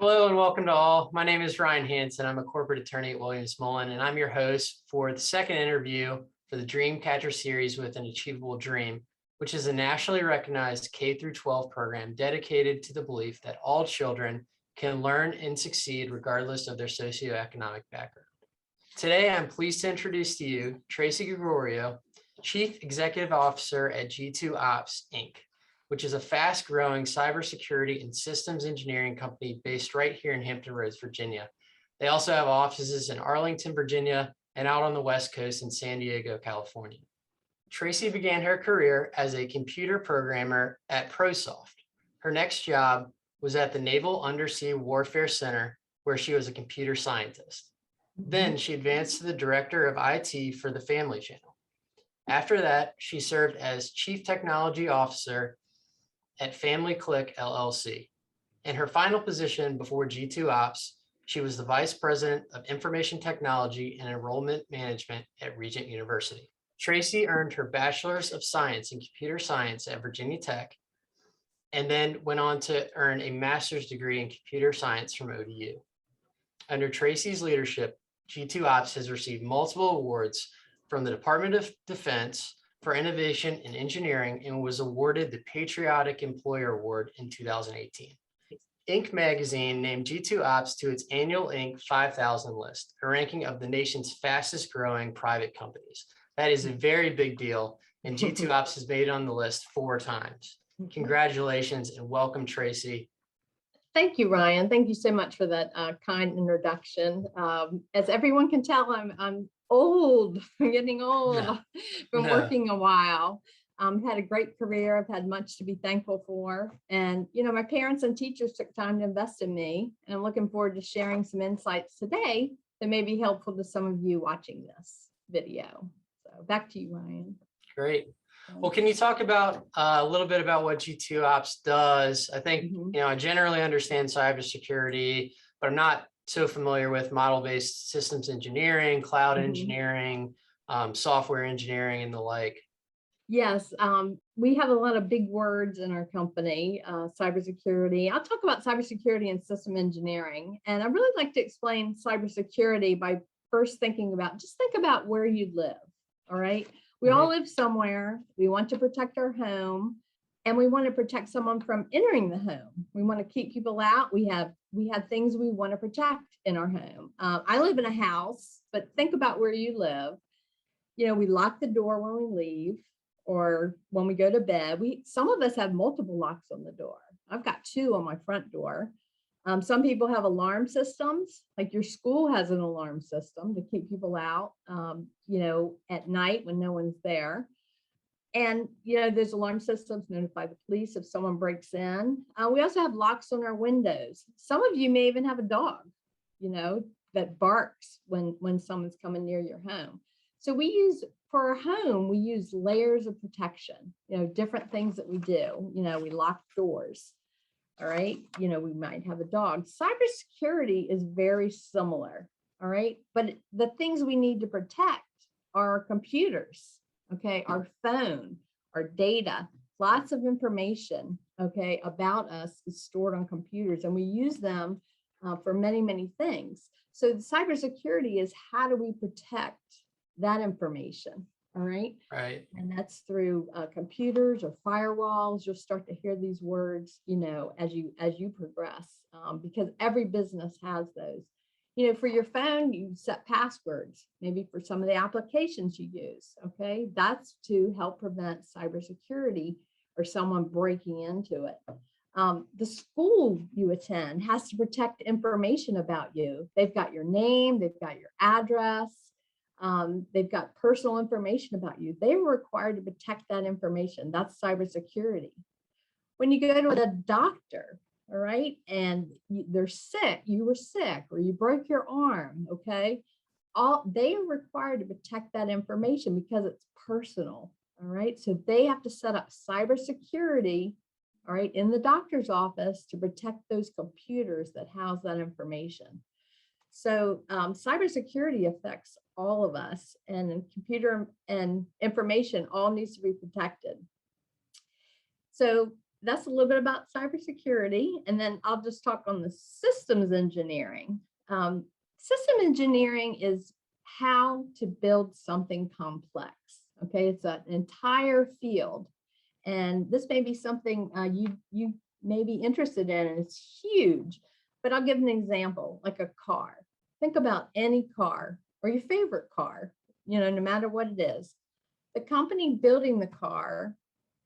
Hello and welcome to all. My name is Ryan Henson. I'm a corporate attorney at Williams Mullen, and I'm your host for the second interview for the Dreamcatcher series with an Achievable Dream, which is a nationally recognized K through 12 program dedicated to the belief that all children can learn and succeed regardless of their socioeconomic background. Today, I'm pleased to introduce to you Tracy Gregorio, Chief Executive Officer at G2 Ops, Inc., which is a fast-growing cybersecurity and systems engineering company based right here in Hampton Roads, Virginia. They also have offices in Arlington, Virginia, and out on the West Coast in San Diego, California. Tracy began her career as a computer programmer at ProSoft. Her next job was at the Naval Undersea Warfare Center, where she was a computer scientist. Then she advanced to the director of IT for the Family Channel. After that, she served as Chief Technology Officer at Family Click LLC. In her final position before G2 Ops, she was the Vice President of Information Technology and Enrollment Management at Regent University. Tracy earned her Bachelor's of Science in Computer Science at Virginia Tech, and then went on to earn a master's degree in computer science from ODU. Under Tracy's leadership, G2 Ops has received multiple awards from the Department of Defense for innovation in engineering and was awarded the Patriotic Employer Award in 2018. Inc. magazine named G2 Ops to its annual Inc. 5000 list, a ranking of the nation's fastest growing private companies. That is a very big deal, and G2 Ops has made it on the list 4 times. Congratulations and welcome, Tracy. Thank you, Ryan. Thank you so much for that kind introduction. As everyone can tell, I'm old. I'm getting old. Been working a while. Had a great career. I've had much to be thankful for. And, my parents and teachers took time to invest in me. And I'm looking forward to sharing some insights today that may be helpful to some of you watching this video. So back to you, Ryan. Great. Well, can you talk about a little bit about what G2 Ops does? I think, I generally understand cybersecurity, but I'm not so familiar with model-based systems engineering, cloud engineering, software engineering, and the like. Yes, we have a lot of big words in our company, cybersecurity. I'll talk about cybersecurity and system engineering. And I really like to explain cybersecurity by first think about where you live, all right? We all live somewhere. We want to protect our home, and we want to protect someone from entering the home. We want to keep people out. We have things we want to protect in our home. I live in a house, but think about where you live. We lock the door when we leave or when we go to bed. Some of us have multiple locks on the door. I've got 2 on my front door. Some people have alarm systems, like your school has an alarm system to keep people out, at night when no one's there. And, there's alarm systems to notify the police if someone breaks in. We also have locks on our windows. Some of you may even have a dog, that barks when someone's coming near your home. So for our home, we use layers of protection, different things that we do. We lock doors. All right. We might have a dog. Cybersecurity is very similar. All right. But the things we need to protect are our computers. Okay. Our phone, our data, lots of information. Okay. About us is stored on computers, and we use them for many, many things. So the cybersecurity is how do we protect that information? All right. Right. And that's through computers or firewalls. You'll start to hear these words, as you progress, because every business has those. For your phone, you set passwords, maybe for some of the applications you use. Okay. That's to help prevent cybersecurity or someone breaking into it. The school you attend has to protect information about you. They've got your name, they've got your address. They've got personal information about you. They were required to protect that information. That's cybersecurity. When you go to the doctor, all right, and they're sick, you were sick, or you broke your arm, okay, they are required to protect that information because it's personal, all right? So they have to set up cybersecurity, all right, in the doctor's office to protect those computers that house that information. So cybersecurity affects all of us, and computer and information all needs to be protected. So that's a little bit about cybersecurity. And then I'll just talk on the systems engineering. System engineering is how to build something complex. Okay, it's an entire field. And this may be something you may be interested in, and it's huge. But I'll give an example, like a car. Think about any car or your favorite car, no matter what it is. The company building the car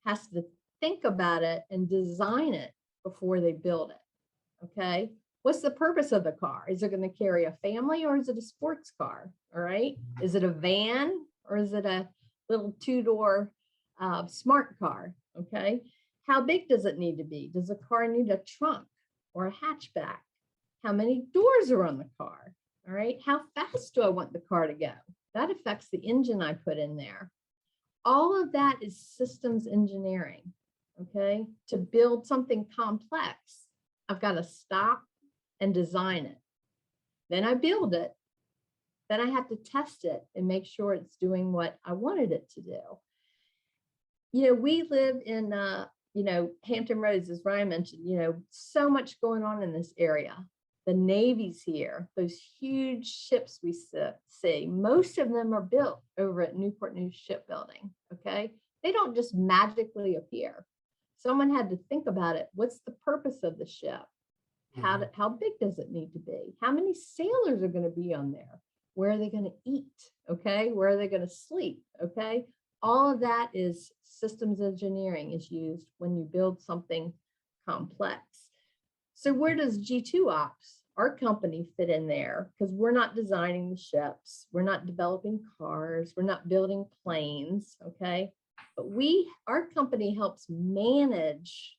has to think about it and design it before they build it. Okay. What's the purpose of the car? Is it going to carry a family, or is it a sports car? All right. Is it a van, or is it a little two-door smart car? Okay. How big does it need to be? Does the car need a trunk or a hatchback? How many doors are on the car? All right. How fast do I want the car to go? That affects the engine I put in there. All of that is systems engineering. Okay. To build something complex, I've got to stop and design it. Then I build it. Then I have to test it and make sure it's doing what I wanted it to do. We live in, Hampton Roads, as Ryan mentioned, so much going on in this area. The Navy's here, those huge ships we see, most of them are built over at Newport News Shipbuilding, okay? They don't just magically appear. Someone had to think about it. What's the purpose of the ship? How big does it need to be? How many sailors are going to be on there? Where are they going to eat? Okay, where are they going to sleep? Okay, all of that is systems engineering is used when you build something complex. So where does G2 Ops, our company, fit in there? Because we're not designing the ships, we're not developing cars, we're not building planes, okay? But our company helps manage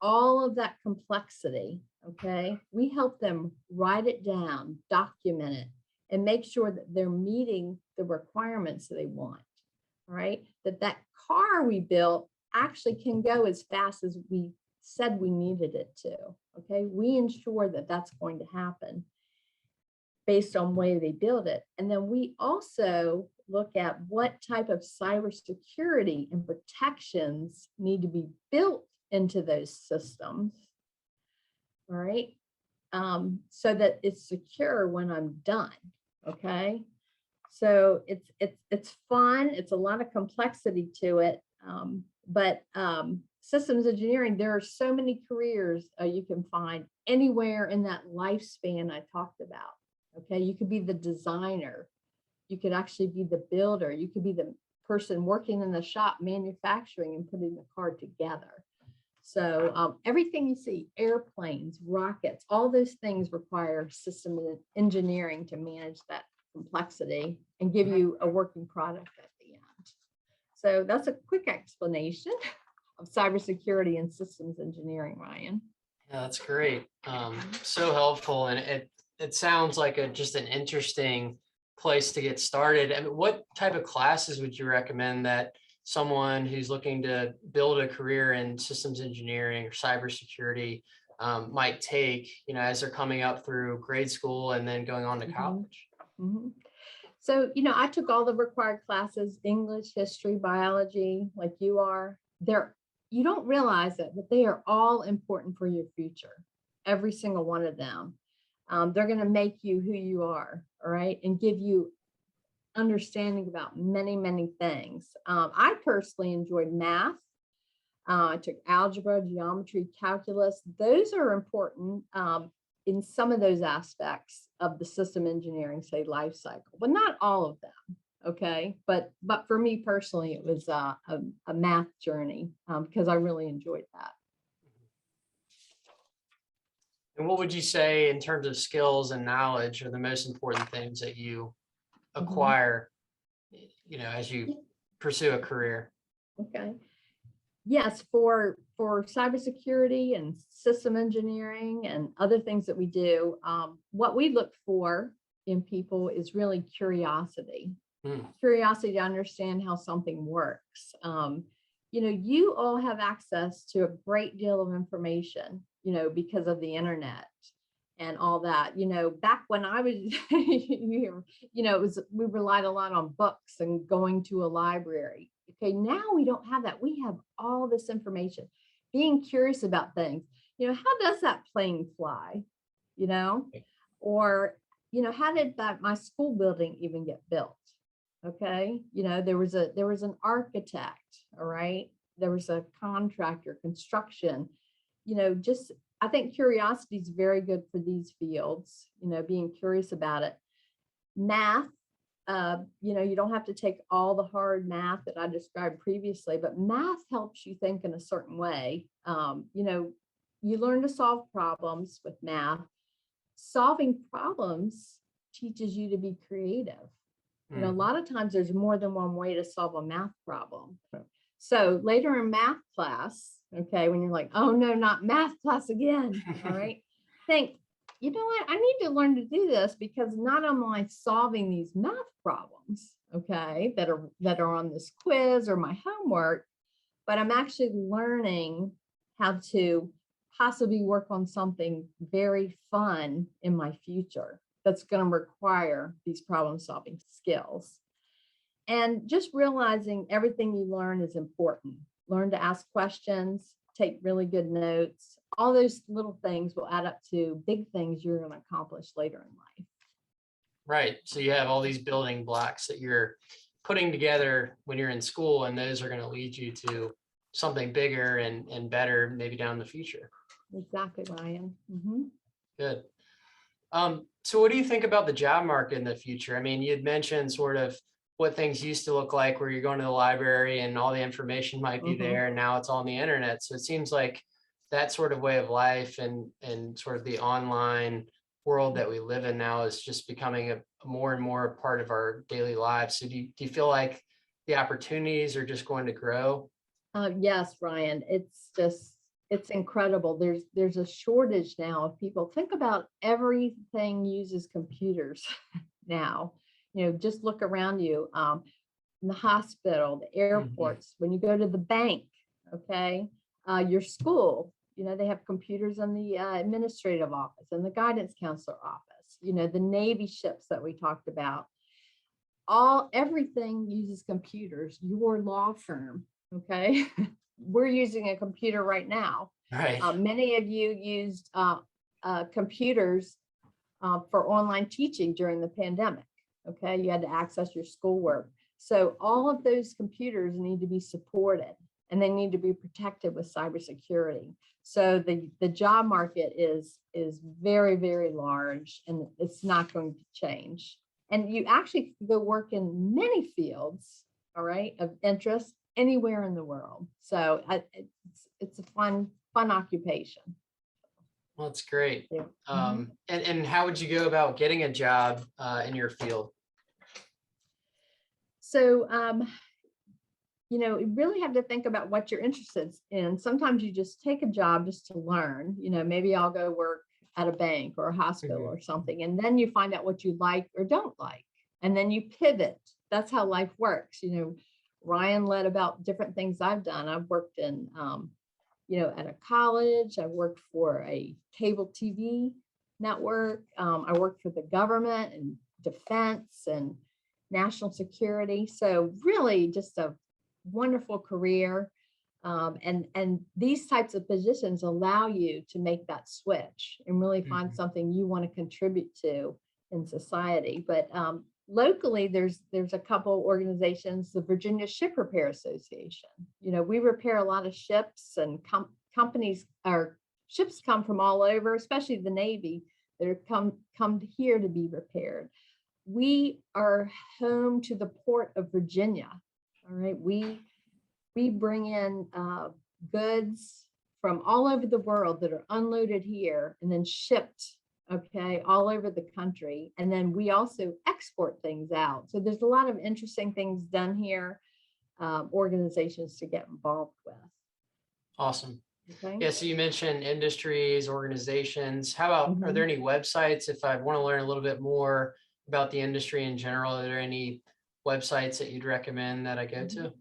all of that complexity, okay? We help them write it down, document it, and make sure that they're meeting the requirements that they want, all right? That car we built actually can go as fast as we said we needed it to, okay? We ensure that that's going to happen based on the way they build it. And then we also look at what type of cybersecurity and protections need to be built into those systems, all right? So that it's secure when I'm done, okay? So it's fun. It's a lot of complexity to it, but systems engineering, there are so many careers you can find anywhere in that lifespan I talked about. Okay, you could be the designer, you could actually be the builder, you could be the person working in the shop manufacturing and putting the car together. So everything you see, airplanes, rockets, all those things require system engineering to manage that complexity and give you a working product at the end. So that's a quick explanation of cybersecurity and systems engineering, Ryan. Yeah, that's great. So helpful. And it sounds like just an interesting place to get started. I mean, what type of classes would you recommend that someone who's looking to build a career in systems engineering or cybersecurity might take, as they're coming up through grade school and then going on to college? Mm-hmm. So, I took all the required classes, English, history, biology, like you are. You don't realize it, but they are all important for your future. Every single one of them. They're going to make you who you are, all right, and give you understanding about many, many things. I personally enjoyed math. I took algebra, geometry, calculus. Those are important in some of those aspects of the system engineering, say, life cycle, but not all of them. Okay, but for me personally, it was a math journey because I really enjoyed that. And what would you say in terms of skills and knowledge are the most important things that you acquire, as you pursue a career? Okay. Yes, for cybersecurity and system engineering and other things that we do, what we look for in people is really curiosity. Curiosity to understand how something works. You all have access to a great deal of information, because of the internet and all that. Back when I was, we relied a lot on books and going to a library. Okay, now we don't have that. We have all this information. being curious about things. How does that plane fly? You know, or, how did my school building even get built? Okay. There was an architect. All right. There was a contractor, construction, just, I think curiosity is very good for these fields, being curious about it. Math, you don't have to take all the hard math that I described previously, but math helps you think in a certain way. You learn to solve problems with math. Solving problems teaches you to be creative. A lot of times there's more than one way to solve a math problem. So later in math class, okay, when you're like, oh no, not math class again, all right, think, you know what, I need to learn to do this because not only am I solving these math problems, okay, that are on this quiz or my homework, but I'm actually learning how to possibly work on something very fun in my future that's going to require these problem solving skills. And just realizing everything you learn is important. Learn to ask questions, take really good notes. All those little things will add up to big things you're going to accomplish later in life. Right. So you have all these building blocks that you're putting together when you're in school, and those are going to lead you to something bigger and better maybe down the future. Exactly, Ryan. Good. So what do you think about the job market in the future? I mean, you'd mentioned sort of what things used to look like where you're going to the library and all the information might be there, and now it's all on the internet. So it seems like that sort of way of life and sort of the online world that we live in now is just becoming a more and more part of our daily lives. So do you feel like the opportunities are just going to grow? Yes, Ryan, it's incredible. There's a shortage now of people. Think about everything uses computers now. Just look around you, in the hospital, the airports, when you go to the bank, okay, your school, they have computers in the administrative office and the guidance counselor office, the Navy ships that we talked about. Everything uses computers. Your law firm, okay, we're using a computer right now. Right. Many of you used computers for online teaching during the pandemic. Okay, you had to access your schoolwork. So all of those computers need to be supported and they need to be protected with cybersecurity. So the job market is very, very large and it's not going to change. And you actually can go work in many fields, all right, of interest anywhere in the world. So it's a fun occupation. Well, it's great. Yeah. And how would you go about getting a job in your field? So, you really have to think about what you're interested in. Sometimes you just take a job just to learn, maybe I'll go work at a bank or a hospital or something. And then you find out what you like or don't like. And then you pivot. That's how life works. Ryan led about different things I've done. I've worked in, at a college. I worked for a cable TV network. I worked for the government and defense and national security. So really just a wonderful career. And these types of positions allow you to make that switch and really find something you want to contribute to in society. But locally, there's a couple organizations, the Virginia Ship Repair Association. We repair a lot of ships and companies, or ships come from all over, especially the Navy. They're come here to be repaired. We are home to the Port of Virginia. All right, we bring in goods from all over the world that are unloaded here and then shipped, okay, all over the country. And then we also export things out. So there's a lot of interesting things done here, organizations to get involved with. Awesome. Okay. Yeah, so you mentioned industries, organizations. How about, are there any websites if I want to learn a little bit more about the industry in general? Are there any websites that you'd recommend that I go to?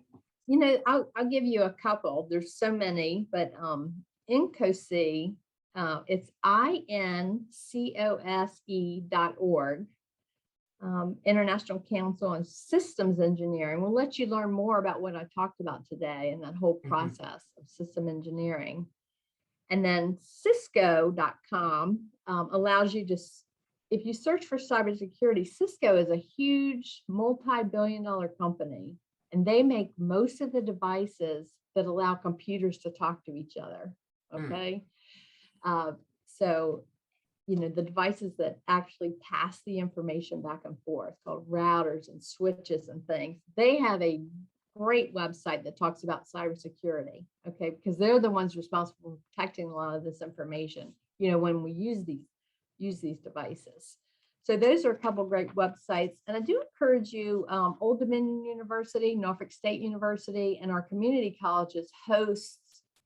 I'll give you a couple. There's so many, but INCOSE, it's INCOSE.org. International Council on Systems Engineering. We'll let you learn more about what I talked about today and that whole process of system engineering. And then Cisco.com allows you to, if you search for cybersecurity, Cisco is a huge multi-billion-dollar company, and they make most of the devices that allow computers to talk to each other. Okay. So, you know, the devices that actually pass the information back and forth, called routers and switches and things, they have a great website that talks about cybersecurity, okay, because they're the ones responsible for protecting a lot of this information, you know, when we use these devices. So those are a couple of great websites. And I do encourage you, Old Dominion University, Norfolk State University, and our community colleges host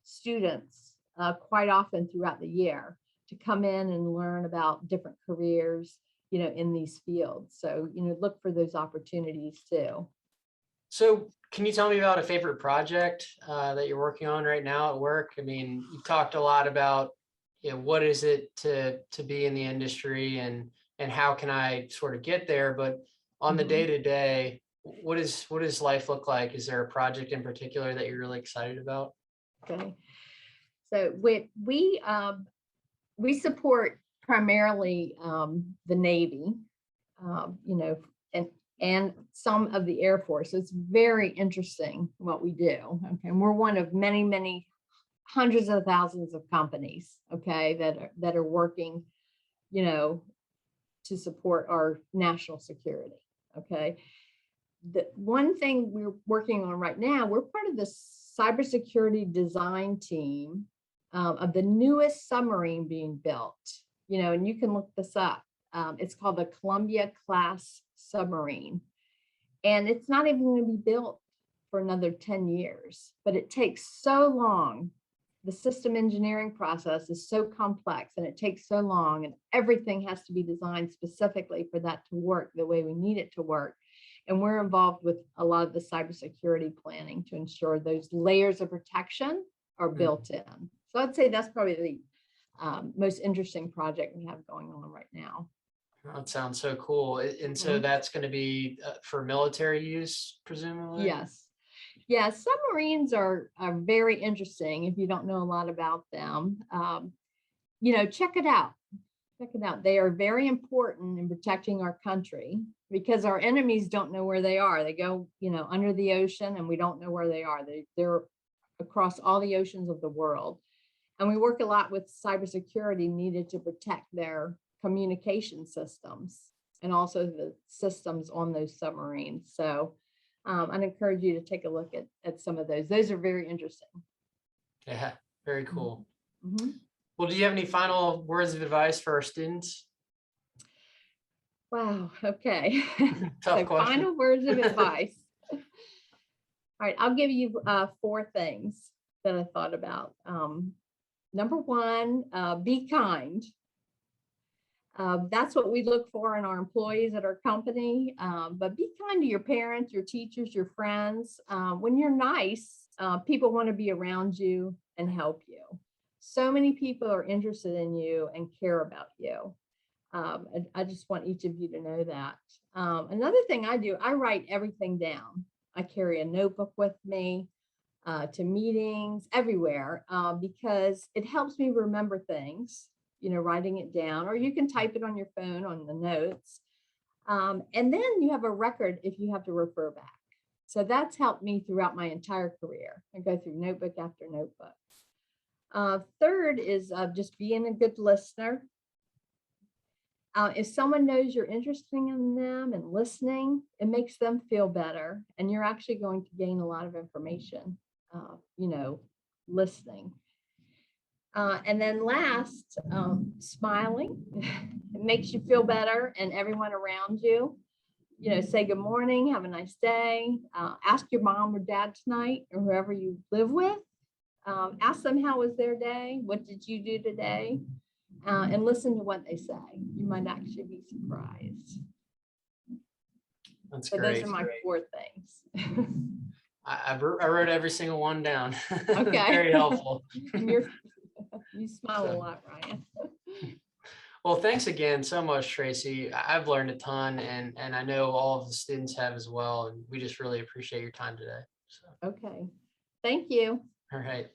students quite often throughout the year to come in and learn about different careers, you know, in these fields. So, you know, look for those opportunities too. So can you tell me about a favorite project that you're working on right now at work? I mean, you talked a lot about, you know, what is it to be in the industry and how can I sort of get there? But on the day-to-day, what does life look like? Is there a project in particular that you're really excited about? Okay. So we support primarily the Navy, you know, and some of the Air Force. It's very interesting what we do. Okay, and we're one of many, many hundreds of thousands of companies, okay, that are working, you know, to support our national security. Okay, the one thing we're working on right now, we're part of the cybersecurity design team of the newest submarine being built, you know, and you can look this up. It's called the Columbia class submarine, and it's not even going to be built for another 10 years, but it takes so long. The system engineering process is so complex and it takes so long, and everything has to be designed specifically for that to work the way we need it to work. And we're involved with a lot of the cybersecurity planning to ensure those layers of protection are built in. So I'd say that's probably the most interesting project we have going on right now. That sounds so cool. And so that's going to be for military use, presumably? Yes. Yeah, submarines are very interesting if you don't know a lot about them. You know, check it out. Check it out. They are very important in protecting our country because our enemies don't know where they are. They go, you know, under the ocean and we don't know where they are. They're across all the oceans of the world. And we work a lot with cybersecurity needed to protect their communication systems and also the systems on those submarines. So I'd encourage you to take a look at some of those. Those are very interesting. Yeah, very cool. Mm-hmm. Well, do you have any final words of advice for our students? Wow. Okay. Tough so question. Final words of advice. All right. I'll give you 4 things that I thought about. Number 1, be kind. That's what we look for in our employees at our company. But be kind to your parents, your teachers, your friends. When you're nice, people want to be around you and help you. So many people are interested in you and care about you. I just want each of you to know that. Another thing I do, I write everything down. I carry a notebook with me to meetings everywhere because it helps me remember things, you know, writing it down, or you can type it on your phone on the notes. And then you have a record if you have to refer back. So that's helped me throughout my entire career. I go through notebook after notebook. Third is just being a good listener. If someone knows you're interested in them and listening, it makes them feel better. And you're actually going to gain a lot of information, you know, listening. And then last, smiling. It makes you feel better and everyone around you. You know, say good morning, have a nice day. Ask your mom or dad tonight or whoever you live with. Ask them how was their day? What did you do today? And listen to what they say. You might actually be surprised. That's so great. Those are my 4 things. I wrote every single one down. Okay. Very helpful. You smile a lot, Ryan. Well, thanks again so much, Tracy. I've learned a ton, and I know all of the students have as well. And we just really appreciate your time today. So, Okay. Thank you. all right.